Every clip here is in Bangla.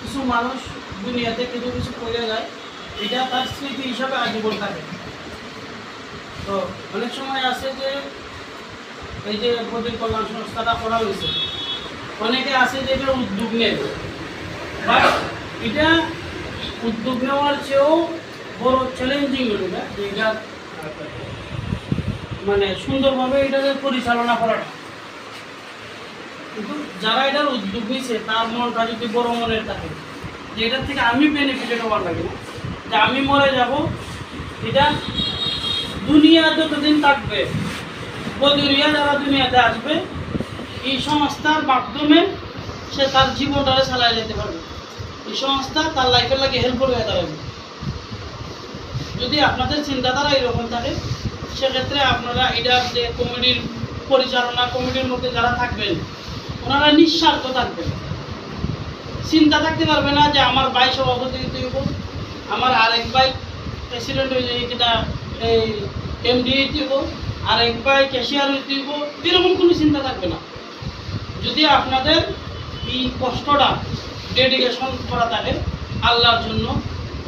কিছু মানুষ দুনিয়াতে কিছু কিছু করে যায়, এটা তার স্মৃতি হিসাবে আজীবন থাকে। তো অনেক সময় আছে যে এই যে বদির কল্যাণ সংস্থাটা করা হয়েছে, অনেকে আছে যে এটা উদ্যোগ নেয়, বাট এটা উদ্যোগ নেওয়ার চেয়েও বড় চ্যালেঞ্জিং হলো না যে এটা মানে সুন্দরভাবে এটাকে পরিচালনা করাটা। কিন্তু যারা এটার উদ্যোগ নিয়েছে তার মনটা যদি বড় মনের থাকে যে এটার থেকে আমি বেনিফিটেড হওয়ার লাগে না, যে আমি মরে যাব, এটা দুনিয়া যতদিন থাকবে বদরিয়া যারা দুনিয়াতে আসবে এই সংস্থার মাধ্যমে সে তার জীবনটাকে চালাই যেতে পারবে, এই সংস্থা তার লাইফের লাগে হেল্পফুল হয়ে দাঁড়াবে। যদি আপনাদের চিন্তাধারা এরকম থাকে সেক্ষেত্রে আপনারা এটার যে কমিটির পরিচালনা কমিটির মধ্যে যারা থাকবেন ওনারা নিঃস্বার্থ থাকবেন, চিন্তা থাকতে পারবে না যে আমার ভাই সভাপতি হইব, আমার আরেক ভাই প্রেসিডেন্ট হয়ে যায় যেটা এই এমডি হইব, আরেক ভাই ক্যাশিয়ার হইতে হইব, এরকম কোনো চিন্তা থাকবে না। যদি আপনাদের এই কষ্টটা ডেডিকেশন করা থাকে আল্লাহর জন্য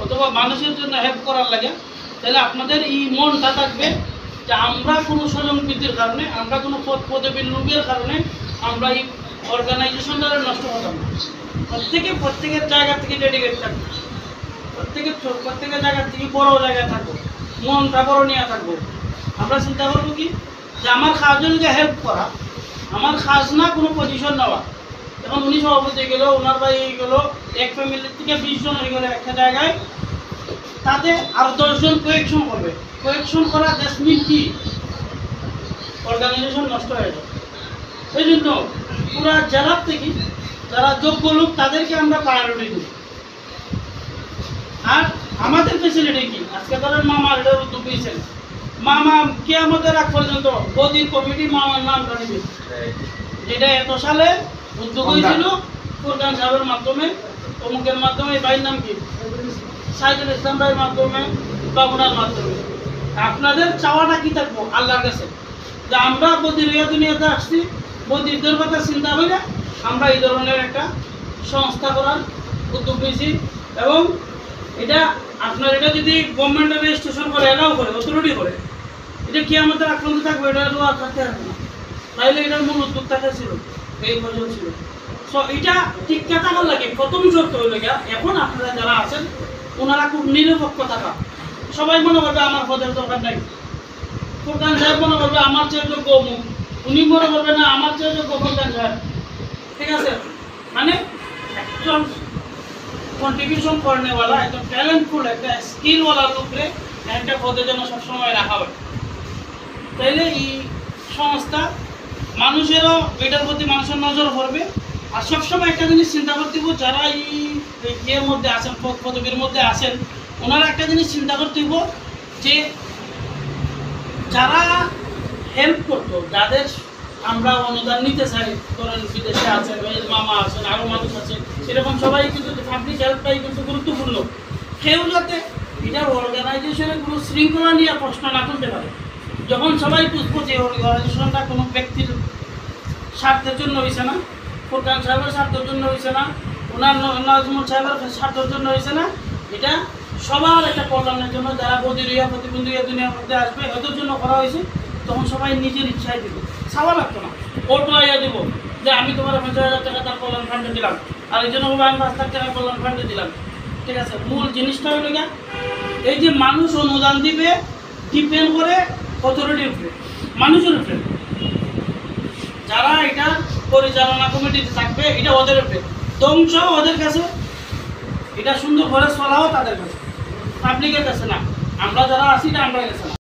অথবা মানুষের জন্য হেল্প করার লাগে, তাহলে আপনাদের এই মনটা থাকবে যে আমরা কোনো স্বজনপ্রীতির কারণে, আমরা কোনো পদ পদবীর লোভের কারণে আমরা এই অর্গানাইজেশনটা নষ্ট হতাম না। প্রত্যেকের জায়গা থেকে ডেডিকেট থাকবো, প্রত্যেকের জায়গা থেকে বড় জায়গায় থাকবো, মনটা বড় নিয়ে থাকবো। আমরা চিন্তা করবো কি যে আমার খাজনকে হেল্প করা, আমার খাজ না কোনো পজিশন নেওয়া। এখন উনি সভাপতি গেল, ওনার ভাই গেল, এক ফ্যামিলির থেকে 20 জন হয়ে গেল একটা জায়গায়, তাতে আরো 10 জন কোয়েকশন করবে। কোয়েকশন করা দ্যাটস মিন কি অর্গানাইজেশন নষ্ট হয়ে যায়। এই জন্য পুরা জেলার থেকে যারা যোগ্য লোক তাদেরকে আমরা প্রায়োরিটি দিই। আর আমাদের ফেসিলিটি কি, আজকে ধরেন মামা এটার উদ্যোগ নিয়েছেন, মামা কে আমাদের আগ পর্যন্ত বদির কমিটি মামার নাম জানিবে, যেটা এত সালে উদ্যোগ হয়েছিল ফুরকান সাহেবের মাধ্যমে, অমুকের মাধ্যমে, এই ভাইয়ের নাম কি সাইদুল ইসলাম ভাইয়ের মাধ্যমে, বাবুনার মাধ্যমে। আপনাদের চাওয়াটা কি থাকবো আল্লাহর কাছে যে আমরা বদির দুনিয়াতে আসছি, বদিরদের কথা চিন্তা করে আমরা এই ধরনের একটা সংস্থা করার উদ্যোগ নিয়েছি। এবং এটা আপনার এটা যদি গভর্নমেন্টের রেজিস্ট্রেশন করে, এলাও করে, অথরিটি করে, এটা কি আমাদের আক্রান্ত থাকবে, এটা আর থাকতে থাকবে না। তাইলে এটার মূল উদ্যোগটাকে ছিল এই প্রয়োজন ছিল। সো এটা ঠিক থাকার লাগে প্রথম শর্ত হইল গিয়া, এখন আপনারা যারা আছেন ওনারা খুব নিরপেক্ষ থাকা। সবাই মনে করবে আমার পদের দরকার নাই, ফুরকান সাহেব মনে করবে আমার চেয়ে যোগ্য অমুক, উনি মনে করবে না আমার চেয়ে যোগ্য ফুরকান সাহেব। ঠিক আছে, মানে একজন কন্ট্রিবিউশন করেনেওয়ালা, একজন ট্যালেন্টফুল, একটা স্কিলওয়ালা লোকরে একটা পদে যেন সবসময় রাখা হয়। তাইলে এই সংস্থা মানুষেরও এটার প্রতি মানুষের নজর পড়বে। আর সবসময় একটা জিনিস চিন্তা করতে হবে, যারা এই ইয়ের মধ্যে আছেন, পদবীর মধ্যে আছেন, ওনারা একটা জিনিস চিন্তা করতে হবে যে যারা হেল্প করতো, যাদের আমরা অনুদান নিতে চাই, ধরেন বিদেশে আছেন, মামা আছেন, আরও মানুষ আছে, সেরকম সবাই কিন্তু পাবলিক হেল্পটাই কিন্তু গুরুত্বপূর্ণ। কেউ যাতে এটার অর্গানাইজেশনের কোনো শৃঙ্খলা নিয়ে প্রশ্ন না তুলতে পারে। যখন সবাই বুঝবো যে অর্গানাইজেশনটা কোনো ব্যক্তির স্বার্থের জন্য হয়েছে না, ফুরকান সাহেবের স্বার্থের জন্য হয়েছে না, ওনার নাজমুল সাহেবের স্বার্থের জন্য হয়েছে না, এটা সবার একটা কল্যাণের জন্য, যারা বদিরিয়া প্রতিবন্ধী দুনিয়ার মধ্যে আসবে এদের জন্য করা হয়েছে, তখন সবাই নিজের ইচ্ছায় দেবে, চাওয়া লাগতো না। ওটো আইয়া দেব যে আমি তোমার 50,000 টাকা তার কল্যাণ ফান্ডে দিলাম, আর এই জন্য আমি 5 লাখ টাকা কল্যাণ ফান্ডে দিলাম। ঠিক আছে, মূল জিনিসটা হলো গিয়া এই যে মানুষ অনুদান দিবে ডিপেন্ড করে অথরিটির উপরে, মানুষের উপরে। যারা এটা পরিচালনা কমিটিতে থাকবে এটা ওদের উপরে, ধ্বংস ওদের কাছে, এটা সুন্দর করে চলাও তাদের কাছে, পাবলিকের কাছে না। আমরা যারা আছি এটা আমরা কাছে না।